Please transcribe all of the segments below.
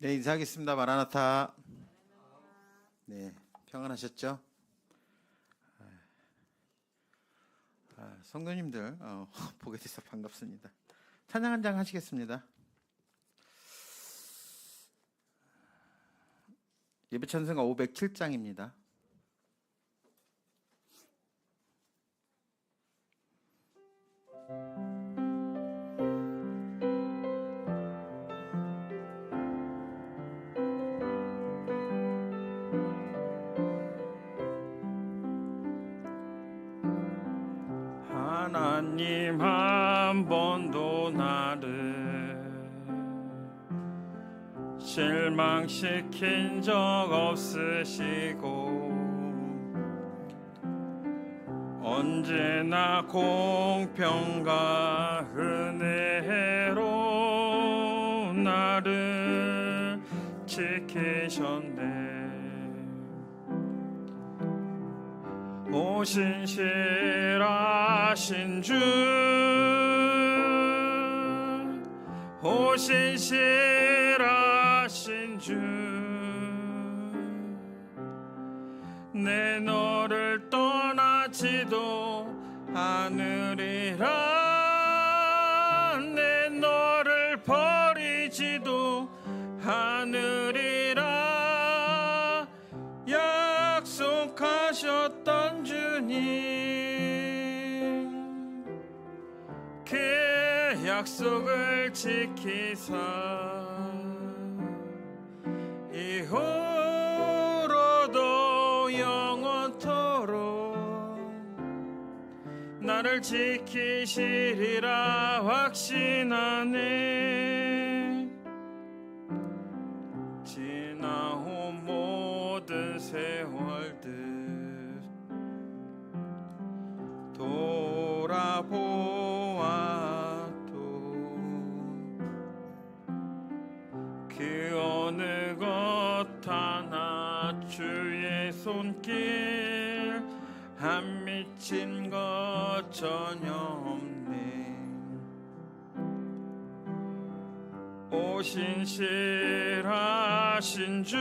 네, 인사하겠습니다. 마라나타. 네, 평안하셨죠? 성도님들 보게 돼서 반갑습니다. 찬양 한 장 하시겠습니다. 예배 찬송가 507장입니다. 하나님 한 번도 나를 실망시킨 적 없으시고 언제나 공평과 은혜로 나를 지키셨네. 오 신실하신 주, 오 신실하신 주, 내 너를 떠나지도 않으리라, 내 너를 버리지도 않으리라 약속하셨던 주님, 그 약속을 지키사 이후로도 영원토록 나를 지키시리라 확신하네. 지나온 모든 세월들 돌아보아도 그 어느 것 하나 주의 손길 안 미친 것 전혀 없네. 오 신실하신 주,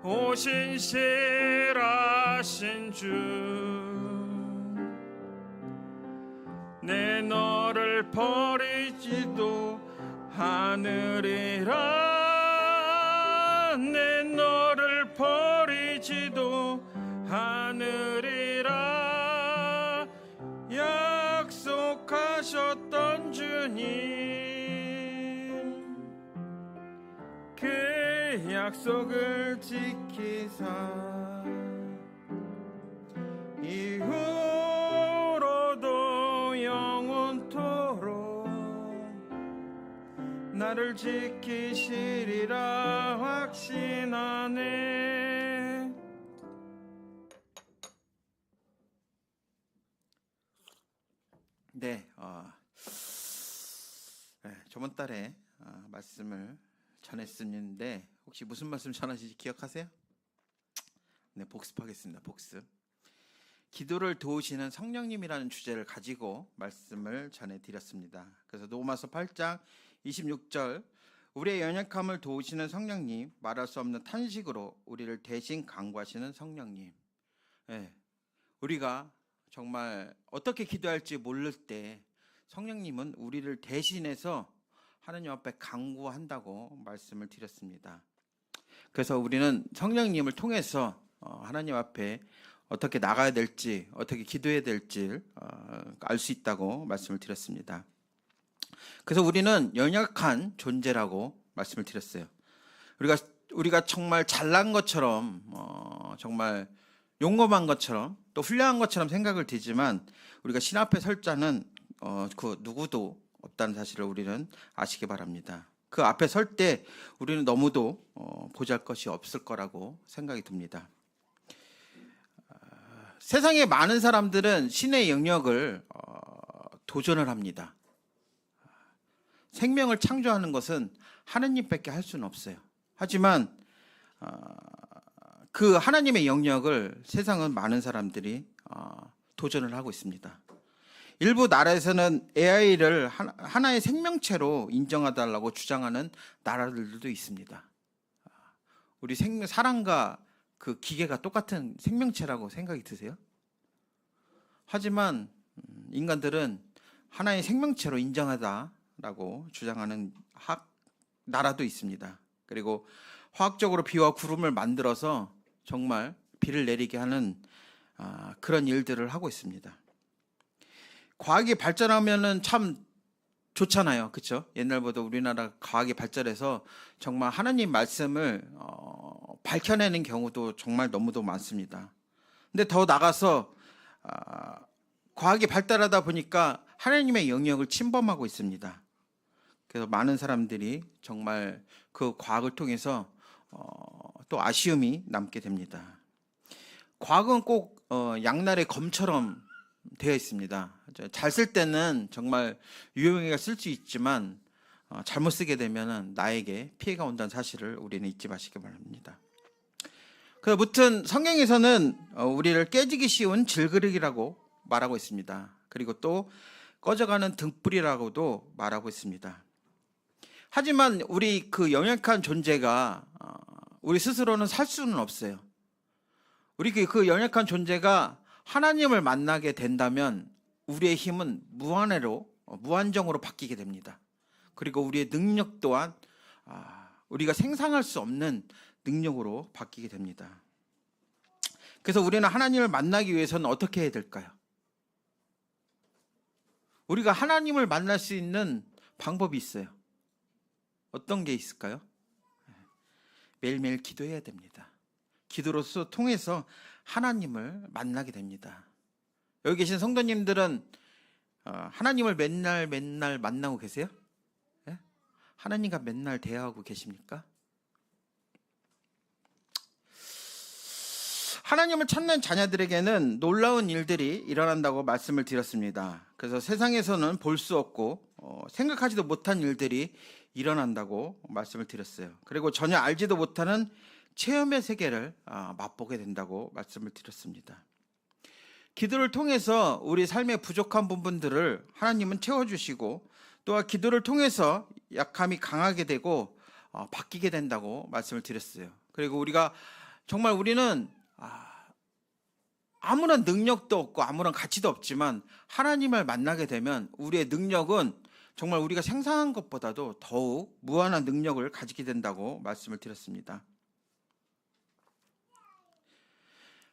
오 신실하신 주, 내 너를 버리지도 않으리라, 내 너를 버리지도 않으리라 약속하셨던 주님, 그 약속을 지키사 이후로도 영원토록 나를 지키시리라 확신하네. 네, 저번 달에 말씀을 전했었는데 혹시 무슨 말씀 전하시지 기억하세요? 네, 복습하겠습니다. 복습. 기도를 도우시는 성령님이라는 주제를 가지고 말씀을 전해드렸습니다. 그래서 로마서 8장 26절, 우리의 연약함을 도우시는 성령님, 말할 수 없는 탄식으로 우리를 대신 간구하시는 성령님. 우리가 정말 어떻게 기도할지 모를 때 성령님은 우리를 대신해서 하나님 앞에 간구한다고 말씀을 드렸습니다. 그래서 우리는 성령님을 통해서 하나님 앞에 어떻게 나가야 될지, 어떻게 기도해야 될지 알 수 있다고 말씀을 드렸습니다. 그래서 우리는 연약한 존재라고 말씀을 드렸어요. 우리가 정말 잘난 것처럼, 정말 용감한 것처럼, 또 훌륭한 것처럼 생각을 드지만 우리가 신 앞에 설 자는 그 누구도 없다는 사실을 우리는 아시기 바랍니다. 그 앞에 설 때 우리는 너무도 보잘것이 없을 거라고 생각이 듭니다. 세상에 많은 사람들은 신의 영역을 도전을 합니다. 생명을 창조하는 것은 하느님밖에 할 수는 없어요. 하지만 그 하나님의 영역을 세상은 많은 사람들이 도전을 하고 있습니다. 일부 나라에서는 AI를 하나의 생명체로 인정해달라고 주장하는 나라들도 있습니다. 우리 사람과 그 기계가 똑같은 생명체라고 생각이 드세요? 하지만 인간들은 하나의 생명체로 인정하다라고 주장하는 나라도 있습니다. 그리고 화학적으로 비와 구름을 만들어서 정말 비를 내리게 하는 그런 일들을 하고 있습니다. 과학이 발전하면은 참 좋잖아요, 그렇죠? 옛날보다 우리나라 과학이 발전해서 정말 하나님 말씀을 밝혀내는 경우도 정말 너무도 많습니다. 근데 더 나가서 과학이 발달하다 보니까 하나님의 영역을 침범하고 있습니다. 그래서 많은 사람들이 정말 그 과학을 통해서 또 아쉬움이 남게 됩니다. 과학은 꼭 양날의 검처럼 되어 있습니다. 잘 쓸 때는 정말 유용하게 쓸 수 있지만 잘못 쓰게 되면 나에게 피해가 온다는 사실을 우리는 잊지 마시기 바랍니다. 그래서 무튼 성경에서는 우리를 깨지기 쉬운 질그릇이라고 말하고 있습니다. 그리고 또 꺼져가는 등불이라고도 말하고 있습니다. 하지만 우리 그 연약한 존재가 우리 스스로는 살 수는 없어요. 우리 그 연약한 존재가 하나님을 만나게 된다면 우리의 힘은 무한정으로 바뀌게 됩니다. 그리고 우리의 능력 또한 우리가 생상할 수 없는 능력으로 바뀌게 됩니다. 그래서 우리는 하나님을 만나기 위해서는 어떻게 해야 될까요? 우리가 하나님을 만날 수 있는 방법이 있어요. 어떤 게 있을까요? 매일매일 기도해야 됩니다. 기도로서 통해서 하나님을 만나게 됩니다. 여기 계신 성도님들은 하나님을 맨날 만나고 계세요? 네? 하나님과 맨날 대화하고 계십니까? 하나님을 찾는 자녀들에게는 놀라운 일들이 일어난다고 말씀을 드렸습니다. 그래서 세상에서는 볼 수 없고 생각하지도 못한 일들이 일어난다고 말씀을 드렸어요. 그리고 전혀 알지도 못하는 체험의 세계를 맛보게 된다고 말씀을 드렸습니다. 기도를 통해서 우리 삶의 부족한 부분들을 하나님은 채워주시고 또한 기도를 통해서 약함이 강하게 되고 바뀌게 된다고 말씀을 드렸어요. 그리고 우리는 아무런 능력도 없고 아무런 가치도 없지만 하나님을 만나게 되면 우리의 능력은 정말 우리가 생각한 것보다도 더욱 무한한 능력을 가지게 된다고 말씀을 드렸습니다.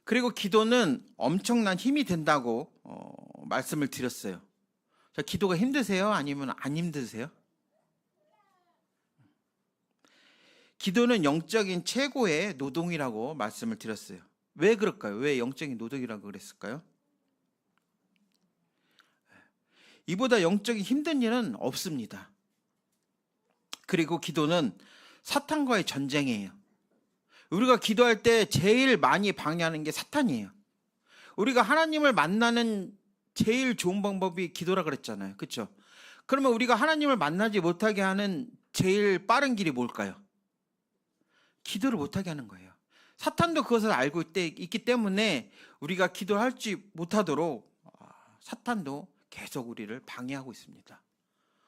그리고 기도는 엄청난 힘이 된다고 말씀을 드렸어요. 자, 기도가 힘드세요? 아니면 안 힘드세요? 기도는 영적인 최고의 노동이라고 말씀을 드렸어요. 왜 그럴까요? 왜 영적인 노동이라고 그랬을까요? 이보다 영적인 힘든 일은 없습니다. 그리고 기도는 사탄과의 전쟁이에요. 우리가 기도할 때 제일 많이 방해하는 게 사탄이에요. 우리가 하나님을 만나는 제일 좋은 방법이 기도라 그랬잖아요. 그렇죠? 그러면 우리가 하나님을 만나지 못하게 하는 제일 빠른 길이 뭘까요? 기도를 못하게 하는 거예요. 사탄도 그것을 알고 있기 때문에 우리가 기도할지 못하도록 사탄도 계속 우리를 방해하고 있습니다.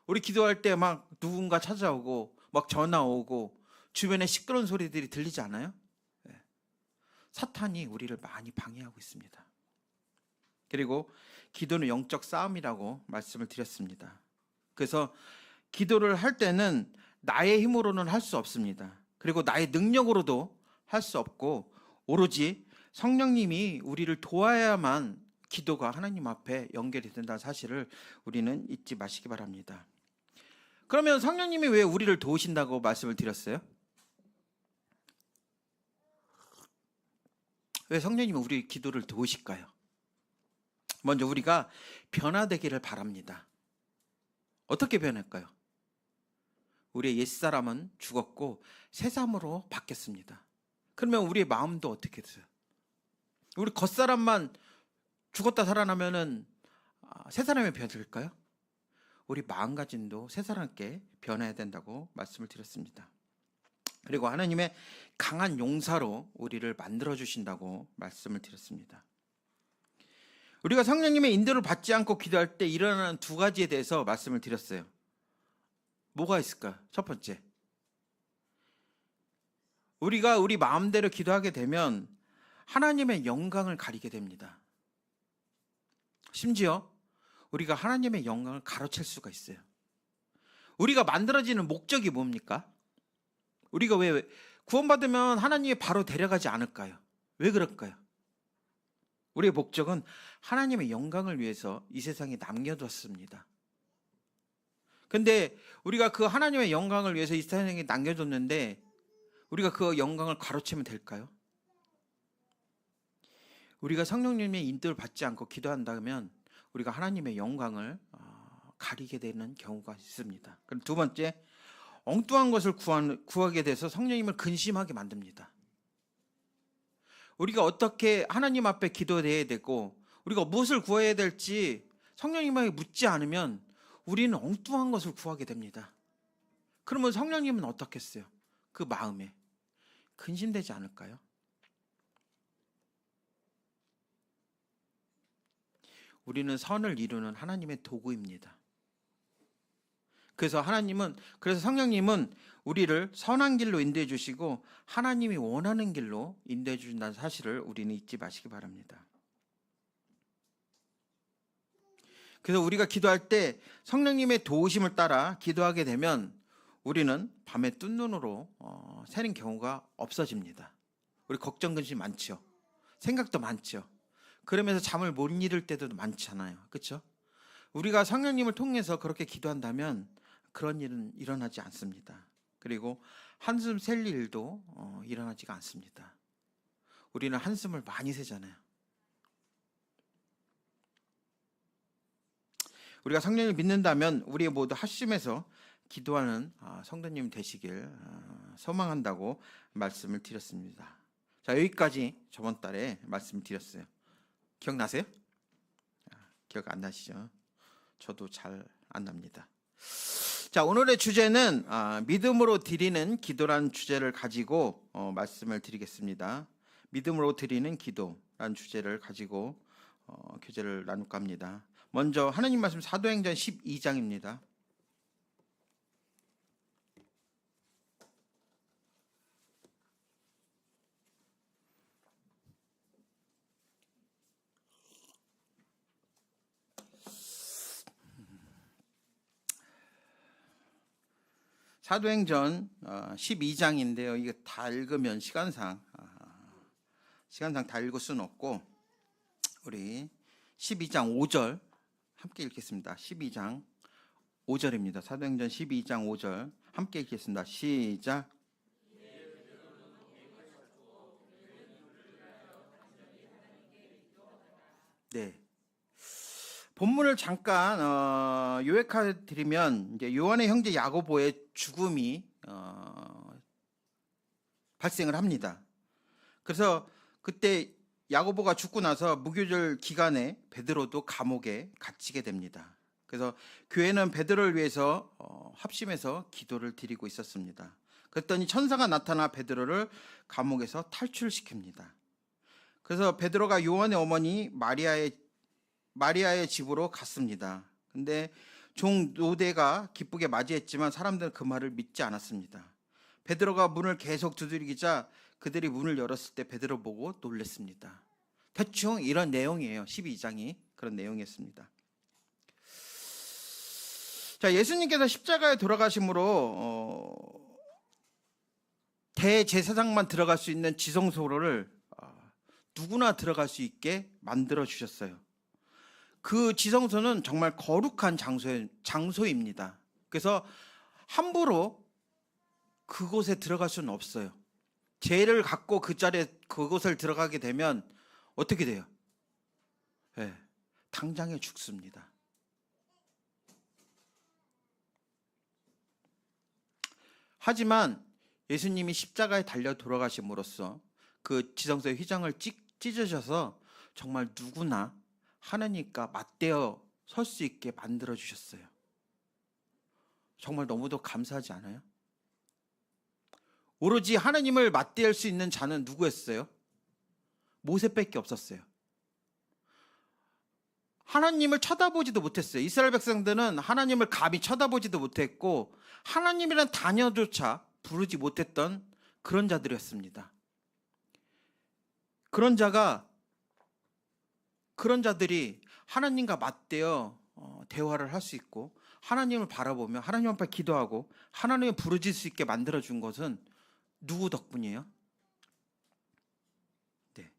우리 기도할 때 막 누군가 찾아오고 막 전화 오고 주변에 시끄러운 소리들이 들리지 않아요? 네. 사탄이 우리를 많이 방해하고 있습니다. 그리고 기도는 영적 싸움이라고 말씀을 드렸습니다. 그래서 기도를 할 때는 나의 힘으로는 할 수 없습니다. 그리고 나의 능력으로도 할 수 없고 오로지 성령님이 우리를 도와야만 기도가 하나님 앞에 연결이 된다는 사실을 우리는 잊지 마시기 바랍니다. 그러면 성령님이 왜 우리를 도우신다고 말씀을 드렸어요? 왜 성령님이 우리 기도를 도우실까요? 먼저 우리가 변화되기를 바랍니다. 어떻게 변할까요? 우리의 옛사람은 죽었고 새 사람으로 바뀌었습니다. 그러면 우리의 마음도 어떻게 돼요? 우리 겉사람만 죽었다 살아나면은 새 사람이 변할까요? 우리 마음가짐도 새 사람께 변해야 된다고 말씀을 드렸습니다. 그리고 하나님의 강한 용사로 우리를 만들어 주신다고 말씀을 드렸습니다. 우리가 성령님의 인도를 받지 않고 기도할 때 일어나는 두 가지에 대해서 말씀을 드렸어요. 뭐가 있을까? 첫 번째, 우리가 우리 마음대로 기도하게 되면 하나님의 영광을 가리게 됩니다. 심지어 우리가 하나님의 영광을 가로챌 수가 있어요. 우리가 만들어지는 목적이 뭡니까? 우리가 왜 구원받으면 하나님이 바로 데려가지 않을까요? 왜 그럴까요? 우리의 목적은 하나님의 영광을 위해서 이 세상에 남겨뒀습니다. 근데 우리가 그 하나님의 영광을 위해서 이 세상에 남겨뒀는데 우리가 그 영광을 가로채면 될까요? 우리가 성령님의 인도를 받지 않고 기도한다면 우리가 하나님의 영광을 가리게 되는 경우가 있습니다. 그럼 두 번째, 엉뚱한 것을 구하게 돼서 성령님을 근심하게 만듭니다. 우리가 어떻게 하나님 앞에 기도해야 되고 우리가 무엇을 구해야 될지 성령님에게 묻지 않으면 우리는 엉뚱한 것을 구하게 됩니다. 그러면 성령님은 어떻겠어요? 그 마음에 근심되지 않을까요? 우리는 선을 이루는 하나님의 도구입니다. 그래서 성령님은 우리를 선한 길로 인도해 주시고 하나님이 원하는 길로 인도해 주신다는 사실을 우리는 잊지 마시기 바랍니다. 그래서 우리가 기도할 때 성령님의 도우심을 따라 기도하게 되면 우리는 밤에 뜬 눈으로 새는 경우가 없어집니다. 우리 걱정 근심 많죠. 생각도 많죠. 그러면서 잠을 못 이룰 때도 많잖아요. 그렇죠? 우리가 성령님을 통해서 그렇게 기도한다면 그런 일은 일어나지 않습니다. 그리고 한숨 셀 일도 일어나지가 않습니다. 우리는 한숨을 많이 새잖아요. 우리가 성령을 믿는다면 우리 모두 합심해서 기도하는 성도님 되시길 소망한다고 말씀을 드렸습니다. 자, 여기까지 저번 달에 말씀을 드렸어요. 기억나세요? 기억 안 나시죠? 저도 잘 안 납니다. 자, 오늘의 주제는 믿음으로 드리는 기도라는 주제를 가지고 말씀을 드리겠습니다. 믿음으로 드리는 기도라는 주제를 가지고 교제를 나눌까 합니다. 먼저 하나님 말씀 사도행전 12장입니다. 사도행전 12장인데요. 이게 다 읽으면 시간상 다 읽을 수는 없고 우리 12장 5절 함께 읽겠습니다. 12장 5절입니다. 사도행전 12장 5절 함께 읽겠습니다. 시작. 네. 본문을 잠깐 요약해 드리면 이제 요한의 형제 야고보의 죽음이 발생을 합니다. 그래서 그때 야고보가 죽고 나서 무교절 기간에 베드로도 감옥에 갇히게 됩니다. 그래서 교회는 베드로를 위해서 합심해서 기도를 드리고 있었습니다. 그랬더니 천사가 나타나 베드로를 감옥에서 탈출시킵니다. 그래서 베드로가 요한의 어머니 마리아의 집으로 갔습니다. 근데 종 노대가 기쁘게 맞이했지만 사람들은 그 말을 믿지 않았습니다. 베드로가 문을 계속 두드리기자 그들이 문을 열었을 때 베드로 보고 놀랐습니다. 대충 이런 내용이에요. 12장이 그런 내용이었습니다. 자, 예수님께서 십자가에 돌아가심으로 대제사장만 들어갈 수 있는 지성소를 누구나 들어갈 수 있게 만들어 주셨어요. 그 지성소는 정말 거룩한 장소입니다. 그래서 함부로 그곳에 들어갈 수는 없어요. 죄를 갖고 그 자리에 그곳을 들어가게 되면 어떻게 돼요? 네, 당장에 죽습니다. 하지만 예수님이 십자가에 달려 돌아가심으로써 그 지성소의 휘장을 찢으셔서 정말 누구나 하나님과 맞대어 설 수 있게 만들어 주셨어요. 정말 너무도 감사하지 않아요? 오로지 하나님을 맞대할 수 있는 자는 누구였어요? 모세밖에 없었어요. 하나님을 쳐다보지도 못했어요. 이스라엘 백성들은 하나님을 감히 쳐다보지도 못했고 하나님이란 단어조차 부르지 못했던 그런 자들이었습니다. 그런 자들이 하나님과 맞대어 대화를 할 수 있고 하나님을 바라보며 하나님 앞에 기도하고 하나님을 부르질 수 있게 만들어준 것은 누구 덕분이에요? 네,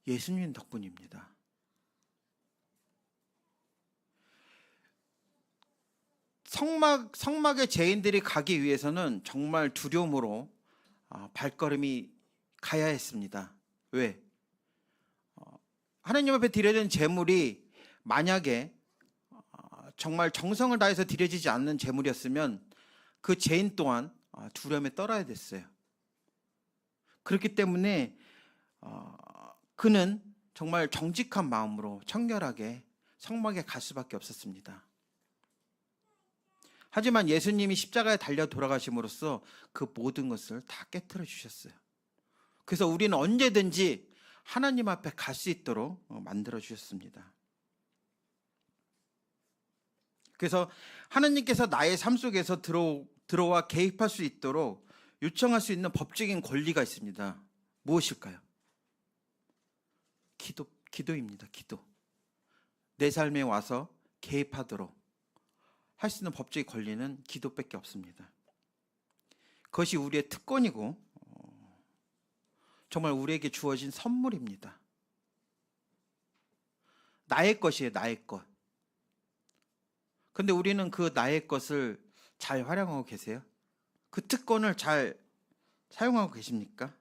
예수님 덕분입니다. 성막에 죄인들이 가기 위해서는 정말 두려움으로 발걸음이 가야 했습니다. 왜? 하나님 앞에 드려진 제물이 만약에 정말 정성을 다해서 드려지지 않는 제물이었으면 그 죄인 또한 두려움에 떨어야 됐어요. 그렇기 때문에 그는 정말 정직한 마음으로 청결하게 성막에 갈 수밖에 없었습니다. 하지만 예수님이 십자가에 달려 돌아가심으로써 그 모든 것을 다 깨트려 주셨어요. 그래서 우리는 언제든지 하나님 앞에 갈 수 있도록 만들어 주셨습니다. 그래서 하나님께서 나의 삶 속에서 들어와 개입할 수 있도록 요청할 수 있는 법적인 권리가 있습니다. 무엇일까요? 기도입니다. 기도. 내 삶에 와서 개입하도록 할 수 있는 법적인 권리는 기도밖에 없습니다. 그것이 우리의 특권이고 정말 우리에게 주어진 선물입니다. 나의 것이에요. 나의 것. 근데 우리는 그 나의 것을 잘 활용하고 계세요? 그 특권을 잘 사용하고 계십니까?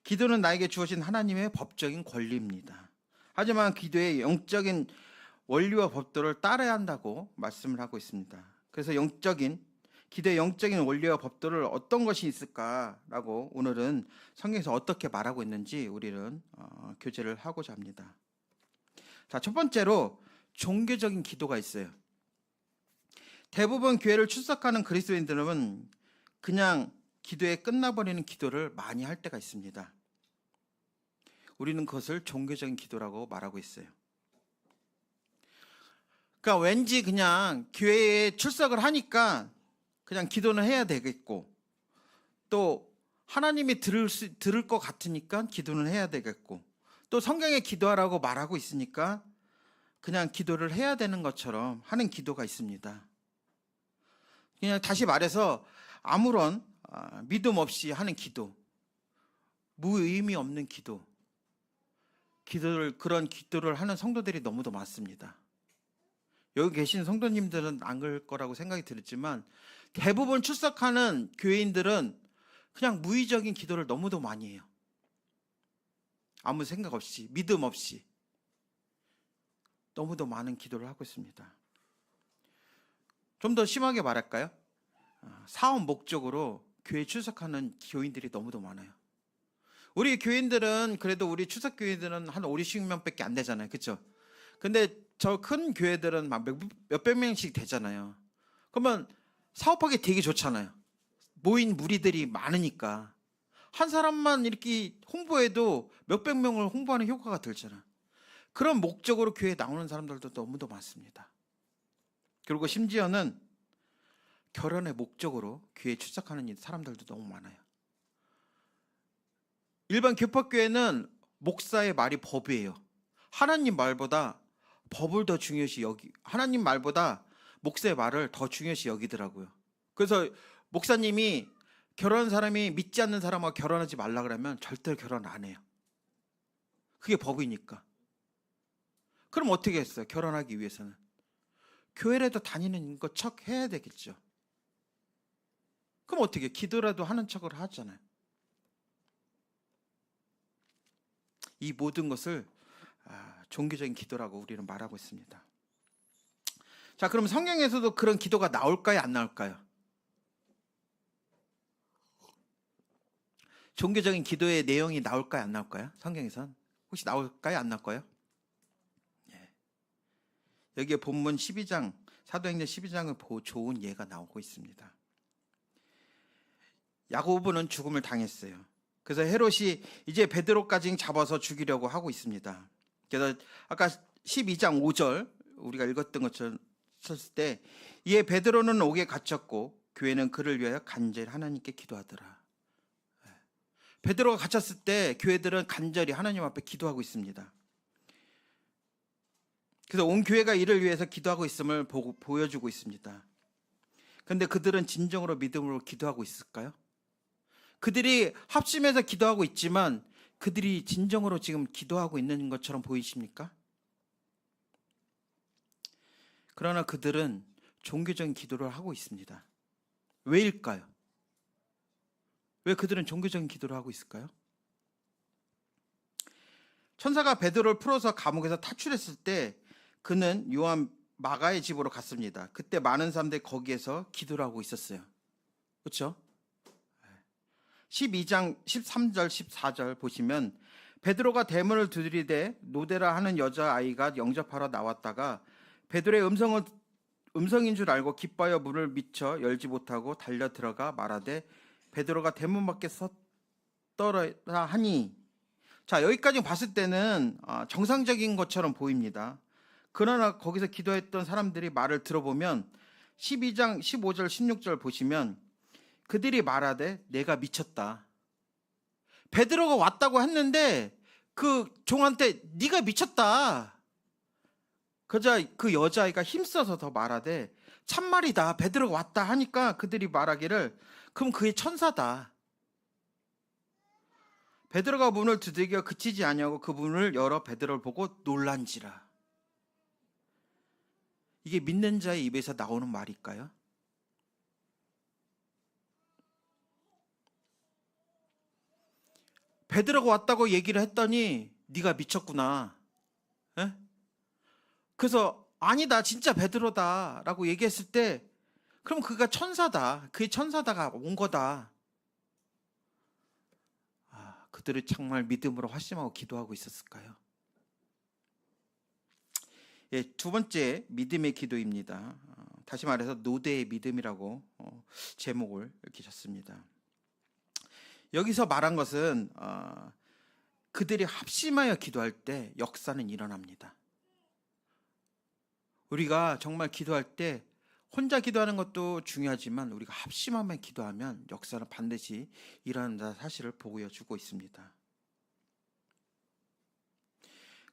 기도는 나에게 주어진 하나님의 법적인 권리입니다. 하지만 기도의 영적인 원리와 법도를 따라야 한다고 말씀을 하고 있습니다. 그래서 기도의 영적인 원리와 법도를 어떤 것이 있을까라고 오늘은 성경에서 어떻게 말하고 있는지 우리는 교제를 하고자 합니다. 자, 첫 번째로 종교적인 기도가 있어요. 대부분 교회를 출석하는 그리스도인들은 그냥 기도에 끝나버리는 기도를 많이 할 때가 있습니다. 우리는 그것을 종교적인 기도라고 말하고 있어요. 그러니까 왠지 그냥 교회에 출석을 하니까 그냥 기도는 해야 되겠고 또 하나님이 들을 것 같으니까 기도는 해야 되겠고 또 성경에 기도하라고 말하고 있으니까 그냥 기도를 해야 되는 것처럼 하는 기도가 있습니다. 그냥 다시 말해서 아무런 믿음 없이 하는 기도, 무의미 없는 그런 기도를 하는 성도들이 너무도 많습니다. 여기 계신 성도님들은 안 그럴 거라고 생각이 들었지만 대부분 출석하는 교회인들은 그냥 무의적인 기도를 너무도 많이 해요. 아무 생각 없이, 믿음 없이 너무도 많은 기도를 하고 있습니다. 좀 더 심하게 말할까요? 사업 목적으로 교회에 출석하는 교인들이 너무도 많아요. 우리 교인들은 그래도 우리 출석 교인들은 한 5, 60명밖에 안 되잖아요. 그렇죠? 근데 저 큰 교회들은 막 몇백 명씩 되잖아요. 그러면 사업하기 되게 좋잖아요. 모인 무리들이 많으니까 한 사람만 이렇게 홍보해도 몇백 명을 홍보하는 효과가 들잖아요. 그런 목적으로 교회에 나오는 사람들도 너무도 많습니다. 그리고 심지어는 결혼의 목적으로 교회에 출석하는 사람들도 너무 많아요. 일반 교법교회는 목사의 말이 법이에요. 하나님 말보다 법을 더 중요시 하나님 말보다 목사의 말을 더 중요시 여기더라고요. 그래서 목사님이 결혼한 사람이 믿지 않는 사람하고 결혼하지 말라 그러면 절대로 결혼 안 해요. 그게 법이니까. 그럼 어떻게 했어요? 결혼하기 위해서는 교회라도 다니는 거 척 해야 되겠죠. 그럼 어떻게 기도라도 하는 척을 하잖아요. 이 모든 것을 종교적인 기도라고 우리는 말하고 있습니다. 자, 그럼 성경에서도 그런 기도가 나올까요? 안 나올까요? 종교적인 기도의 내용이 나올까요? 안 나올까요? 성경에선 혹시 나올까요? 안 나올까요? 여기에 본문 12장, 사도행전 12장을 보고 좋은 예가 나오고 있습니다. 야고보는 죽음을 당했어요. 그래서 헤롯이 이제 베드로까지 잡아서 죽이려고 하고 있습니다. 그래서 아까 12장 5절 우리가 읽었던 것처럼 쳤을 때 이에 베드로는 옥에 갇혔고 교회는 그를 위하여 간절히 하나님께 기도하더라. 베드로가 갇혔을 때 교회들은 간절히 하나님 앞에 기도하고 있습니다. 그래서 온 교회가 이를 위해서 기도하고 있음을 보여주고 있습니다. 그런데 그들은 진정으로 믿음으로 기도하고 있을까요? 그들이 합심해서 기도하고 있지만 그들이 진정으로 지금 기도하고 있는 것처럼 보이십니까? 그러나 그들은 종교적인 기도를 하고 있습니다. 왜일까요? 왜 그들은 종교적인 기도를 하고 있을까요? 천사가 베드로를 풀어서 감옥에서 탈출했을 때 그는 요한 마가의 집으로 갔습니다. 그때 많은 사람들이 거기에서 기도를 하고 있었어요. 그렇죠? 12장 13절 14절 보시면 베드로가 대문을 두드리되 노데라 하는 여자아이가 영접하러 나왔다가 베드로의 음성인 줄 알고 기뻐하여 문을 미쳐 열지 못하고 달려 들어가 말하되 베드로가 대문 밖에 섰더라 하니, 자, 여기까지 봤을 때는 정상적인 것처럼 보입니다. 그러나 거기서 기도했던 사람들이 말을 들어보면 12장 15절 16절 보시면 그들이 말하되 내가 미쳤다. 베드로가 왔다고 했는데 그 종한테 네가 미쳤다. 그러자 그 여자아이가 힘써서 더 말하되 참말이다. 베드로가 왔다 하니까 그들이 말하기를 그럼 그의 천사다. 베드로가 문을 두들겨 그치지 아니하고 그 문을 열어 베드로를 보고 놀란지라. 이게 믿는 자의 입에서 나오는 말일까요? 베드로가 왔다고 얘기를 했더니 네가 미쳤구나. 에? 그래서 아니다, 진짜 베드로다 라고 얘기했을 때 그럼 그가 천사다, 그의 천사다가 온 거다. 그들이 정말 믿음으로 확신하고 기도하고 있었을까요? 예, 두 번째 믿음의 기도입니다. 다시 말해서 노대의 믿음이라고 제목을 이렇게 줬습니다. 여기서 말한 것은 그들이 합심하여 기도할 때 역사는 일어납니다. 우리가 정말 기도할 때 혼자 기도하는 것도 중요하지만 우리가 합심하며 기도하면 역사는 반드시 일어난다는 사실을 보여주고 있습니다.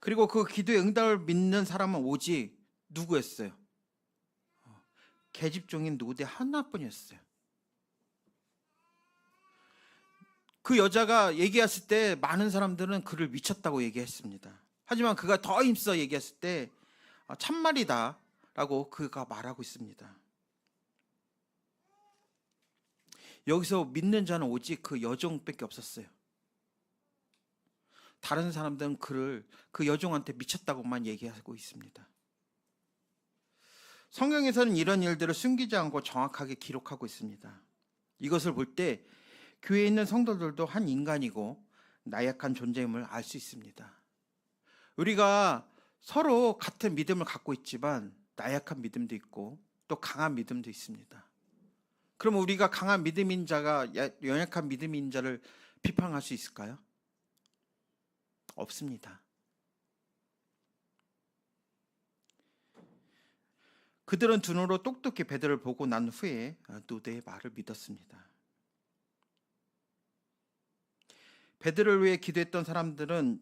그리고 그 기도의 응답을 믿는 사람은 오직 누구였어요? 계집종인 노대 하나뿐이었어요. 그 여자가 얘기했을 때 많은 사람들은 그를 미쳤다고 얘기했습니다. 하지만 그가 더 힘써 얘기했을 때 참말이다 라고 그가 말하고 있습니다. 여기서 믿는 자는 오직 그 여종밖에 없었어요. 다른 사람들은 그를 그 여종한테 미쳤다고만 얘기하고 있습니다. 성경에서는 이런 일들을 숨기지 않고 정확하게 기록하고 있습니다. 이것을 볼 때 교회에 있는 성도들도 한 인간이고 나약한 존재임을 알 수 있습니다. 우리가 서로 같은 믿음을 갖고 있지만 나약한 믿음도 있고 또 강한 믿음도 있습니다. 그럼 우리가 강한 믿음인 자가 연약한 믿음인 자를 비판할 수 있을까요? 없습니다. 그들은 두 눈으로 똑똑히 베드로를 보고 난 후에 노대의 말을 믿었습니다. 베드로를 위해 기도했던 사람들은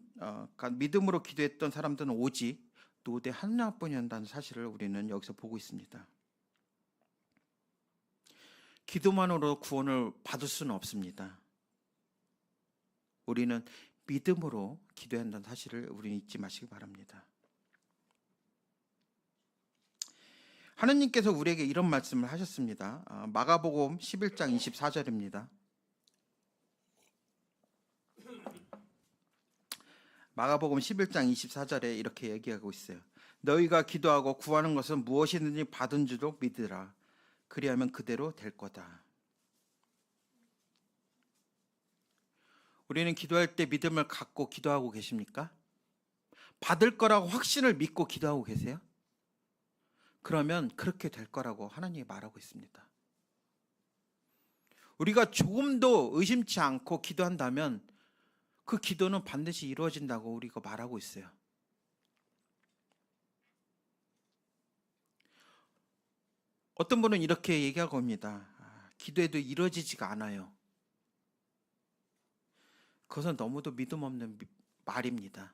믿음으로 기도했던 사람들은 오직 노대 하나뿐이었다는 사실을 우리는 여기서 보고 있습니다. 기도만으로 구원을 받을 수는 없습니다. 우리는 믿음으로 기도해야 한다는 사실을 우리는 잊지 마시기 바랍니다. 하느님께서 우리에게 이런 말씀을 하셨습니다. 마가복음 11장 24절입니다. 마가복음 11장 24절에 이렇게 얘기하고 있어요. 너희가 기도하고 구하는 것은 무엇이든지 받은 줄로 믿으라. 그리하면 그대로 될 거다. 우리는 기도할 때 믿음을 갖고 기도하고 계십니까? 받을 거라고 확신을 믿고 기도하고 계세요? 그러면 그렇게 될 거라고 하나님이 말하고 있습니다. 우리가 조금도 의심치 않고 기도한다면 그 기도는 반드시 이루어진다고 우리가 말하고 있어요. 어떤 분은 이렇게 얘기하고 옵니다. 기도해도 이루어지지가 않아요. 그것은 너무도 믿음 없는 말입니다.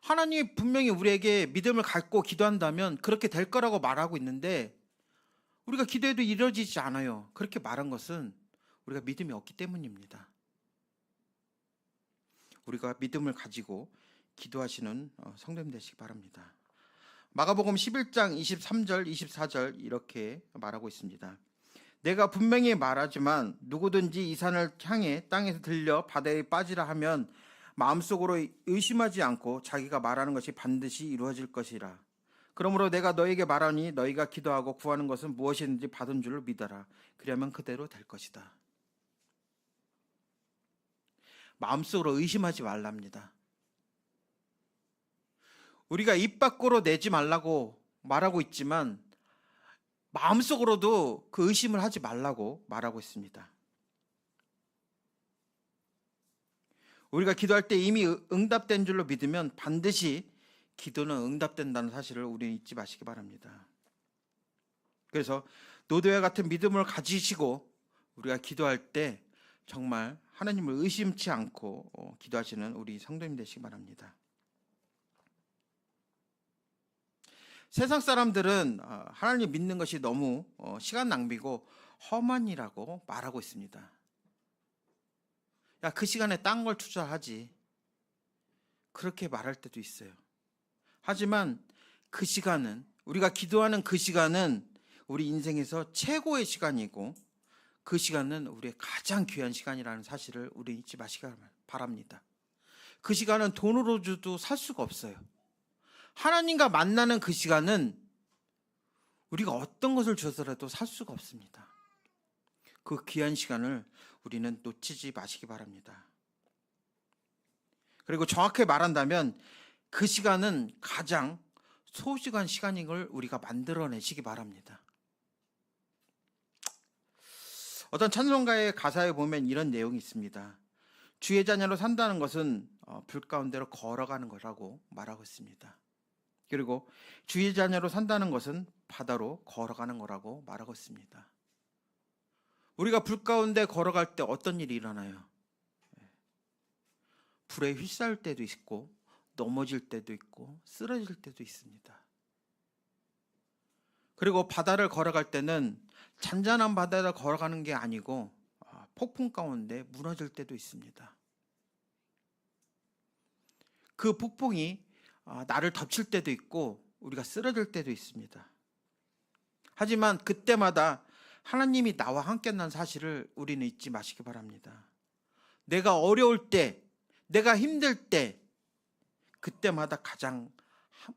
하나님이 분명히 우리에게 믿음을 갖고 기도한다면 그렇게 될 거라고 말하고 있는데 우리가 기도해도 이루어지지 않아요. 그렇게 말한 것은 우리가 믿음이 없기 때문입니다. 우리가 믿음을 가지고 기도하시는 성도님 되시기 바랍니다. 마가복음 11장 23절 24절 이렇게 말하고 있습니다. 내가 분명히 말하지만 누구든지 이 산을 향해 땅에서 들려 바다에 빠지라 하면 마음속으로 의심하지 않고 자기가 말하는 것이 반드시 이루어질 것이라. 그러므로 내가 너에게 말하니 너희가 기도하고 구하는 것은 무엇이든지 받은 줄로 믿어라. 그리하면 그대로 될 것이다. 마음속으로 의심하지 말랍니다. 우리가 입 밖으로 내지 말라고 말하고 있지만 마음속으로도 그 의심을 하지 말라고 말하고 있습니다. 우리가 기도할 때 이미 응답된 줄로 믿으면 반드시 기도는 응답된다는 사실을 우리는 잊지 마시기 바랍니다. 그래서 노도와 같은 믿음을 가지시고 우리가 기도할 때 정말 하나님을 의심치 않고 기도하시는 우리 성도님 되시기 바랍니다. 세상 사람들은 하나님 믿는 것이 너무 시간 낭비고 험한 일이라고 말하고 있습니다. 야, 그 시간에 딴 걸 투자하지. 그렇게 말할 때도 있어요. 하지만 그 시간은, 우리가 기도하는 그 시간은 우리 인생에서 최고의 시간이고 그 시간은 우리의 가장 귀한 시간이라는 사실을 우리 잊지 마시기 바랍니다. 그 시간은 돈으로 줘도 살 수가 없어요. 하나님과 만나는 그 시간은 우리가 어떤 것을 줘서라도 살 수가 없습니다. 그 귀한 시간을 우리는 놓치지 마시기 바랍니다. 그리고 정확히 말한다면 그 시간은 가장 소중한 시간인 걸 우리가 만들어내시기 바랍니다. 어떤 찬송가의 가사에 보면 이런 내용이 있습니다. 주의 자녀로 산다는 것은 불 가운데로 걸어가는 거라고 말하고 있습니다. 그리고 주의 자녀로 산다는 것은 바다로 걸어가는 거라고 말하고 있습니다. 우리가 불 가운데 걸어갈 때 어떤 일이 일어나요? 불에 휩싸일 때도 있고 넘어질 때도 있고 쓰러질 때도 있습니다. 그리고 바다를 걸어갈 때는 잔잔한 바다를 걸어가는 게 아니고 폭풍 가운데 무너질 때도 있습니다. 그 폭풍이 나를 덮칠 때도 있고 우리가 쓰러질 때도 있습니다. 하지만 그때마다 하나님이 나와 함께한 사실을 우리는 잊지 마시기 바랍니다. 내가 어려울 때, 내가 힘들 때, 그때마다 가장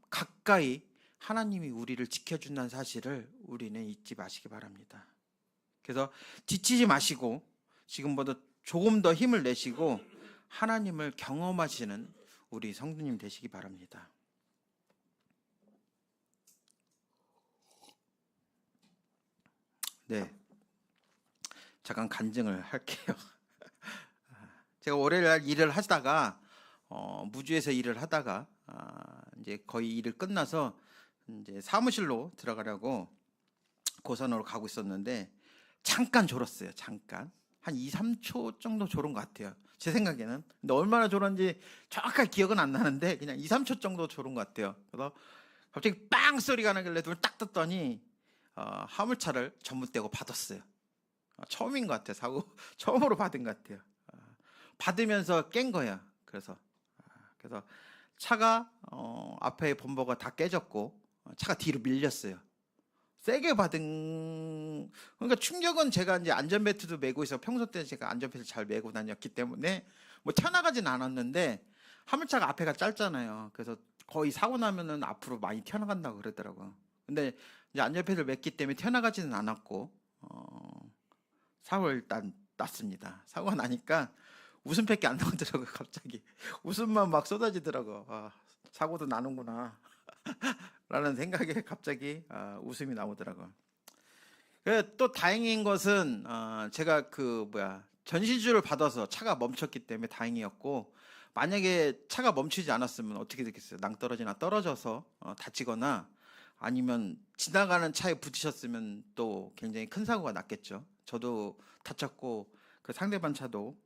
가까이 하나님이 우리를 지켜준다는 사실을 우리는 잊지 마시기 바랍니다. 그래서 지치지 마시고 지금보다 조금 더 힘을 내시고 하나님을 경험하시는 우리 성도님 되시기 바랍니다. 네, 잠깐 간증을 할게요. 제가 월요일 일을 하다가 무주에서 일을 하다가 이제 거의 일을 끝나서 이제 사무실로 들어가려고 고선으로 가고 있었는데 잠깐 졸았어요. 잠깐 한 2, 3초 정도 졸은 것 같아요. 제 생각에는. 근데 얼마나 졸았는지 정확하게 기억은 안 나는데 그냥 2, 3초 정도 졸은 것 같아요. 그래서 갑자기 빵 소리가 나길래 눈을 딱 떴더니 화물차를 전문떼고 받았어요. 처음인 것 같아요. 사고 처음으로 받은 것 같아요. 받으면서 깬 거예요. 그래서 차가 앞에 범버가 다 깨졌고 차가 뒤로 밀렸어요. 세게 받은, 그러니까 충격은 제가 이제 안전벨트도 메고 있어. 평소 때 제가 안전벨트 잘 메고 다녔기 때문에 뭐 튀어나가진 않았는데 화물차가 앞에가 짧잖아요. 그래서 거의 사고 나면은 앞으로 많이 튀어나간다고 그러더라고요. 근데 이제 안전벨트를 맸기 때문에 튀어나가지는 않았고 사고를 일단 났습니다. 사고가 나니까 웃음밖에 안 나오더라고요. 갑자기 웃음만 막 쏟아지더라고요. 사고도 나는구나 라는 생각에 갑자기 웃음이 나오더라고요. 또 다행인 것은 제가 전신주를 받아서 차가 멈췄기 때문에 다행이었고, 만약에 차가 멈추지 않았으면 어떻게 됐겠어요? 낭떠러지나 떨어져서 다치거나 아니면 지나가는 차에 부딪혔으면 또 굉장히 큰 사고가 났겠죠. 저도 다쳤고 그 상대방 차도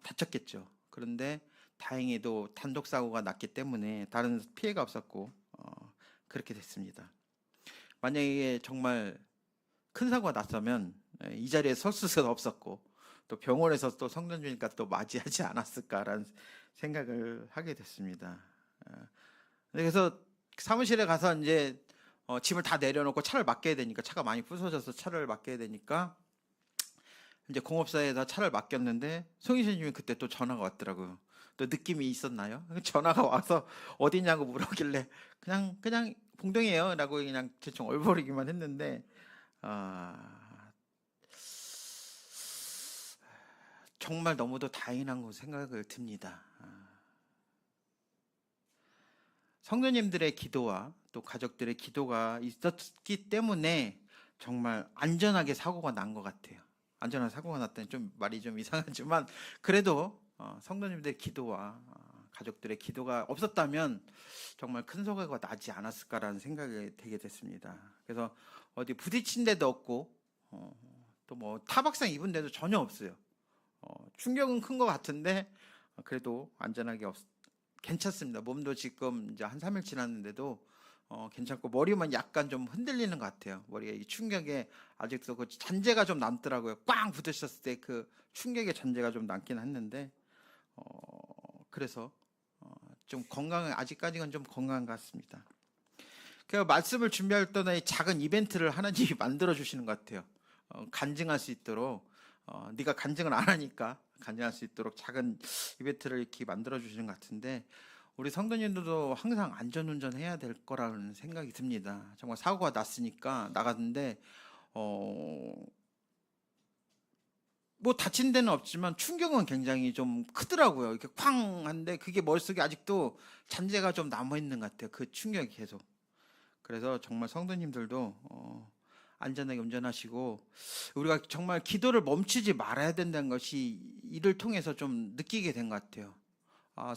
다쳤겠죠. 그런데 다행히도 단독 사고가 났기 때문에 다른 피해가 없었고 그렇게 됐습니다. 만약에 정말 큰 사고가 났으면 이 자리에 설 수는 없었고 또 병원에서 또 성전주니까 또 맞이하지 않았을까라는 생각을 하게 됐습니다. 그래서 사무실에 가서 이제 짐을 다 내려놓고 차를 맡겨야 되니까 차가 많이 부서져서 차를 맡겨야 되니까 이제 공업사에다 차를 맡겼는데 송희선님이 그때 또 전화가 왔더라고요. 또 느낌이 있었나요? 전화가 와서 어디냐고 물어보길래 그냥 봉동이에요라고 그냥 대충 얼버리기만 했는데 정말 너무도 다행이라고 생각을 듭니다. 성도님들의 기도와 또 가족들의 기도가 있었기 때문에 정말 안전하게 사고가 난 것 같아요. 안전한 사고가 났다니 좀 말이 좀 이상하지만 그래도 성도님들의 기도와 가족들의 기도가 없었다면 정말 큰 사고가 나지 않았을까라는 생각이 되게 됐습니다. 그래서 어디 부딪힌 데도 없고 또 뭐 타박상 입은 데도 전혀 없어요. 충격은 큰 것 같은데 그래도 안전하게 괜찮습니다. 몸도 지금 이제 한 3일 지났는데도 괜찮고 머리만 약간 좀 흔들리는 것 같아요. 머리가 이 충격에 아직도 그 잔재가 좀 남더라고요. 꽝 부딪혔을 때 그 충격의 잔재가 좀 남긴 했는데 그래서 좀 건강해 아직까지는 좀 건강한 것 같습니다. 그 말씀을 준비할 때는 작은 이벤트를 하나님이 만들어 주시는 것 같아요. 간증할 수 있도록 네가 간증을 안 하니까 간증할 수 있도록 작은 이벤트를 이렇게 만들어 주시는 것 같은데 우리 성도님들도 항상 안전운전 해야 될 거라는 생각이 듭니다. 정말 사고가 났으니까 나갔는데 뭐 다친 데는 없지만 충격은 굉장히 좀 크더라고요. 이렇게 쾅 한데 그게 머릿속에 아직도 잔재가 좀 남아 있는 것 같아요. 그 충격이 계속. 그래서 정말 성도님들도 안전하게 운전하시고 우리가 정말 기도를 멈추지 말아야 된다는 것이 이를 통해서 좀 느끼게 된 것 같아요.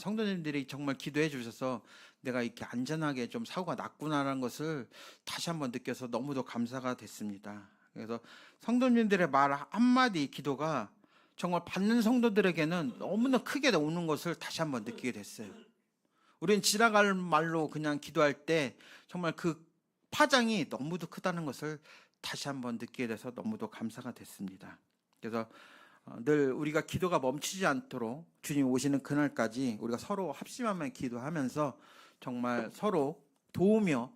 성도님들이 정말 기도해 주셔서 내가 이렇게 안전하게 좀 사고가 났구나라는 것을 다시 한번 느껴서 너무도 감사가 됐습니다. 그래서 성도님들의 말 한마디 기도가 정말 받는 성도들에게는 너무나 크게 오는 것을 다시 한번 느끼게 됐어요. 우리는 지나갈 말로 그냥 기도할 때 정말 그 파장이 너무도 크다는 것을 다시 한번 느끼게 돼서 너무도 감사가 됐습니다. 그래서 늘 우리가 기도가 멈추지 않도록 주님 오시는 그날까지 우리가 서로 합심하며 기도하면서 정말 서로 도우며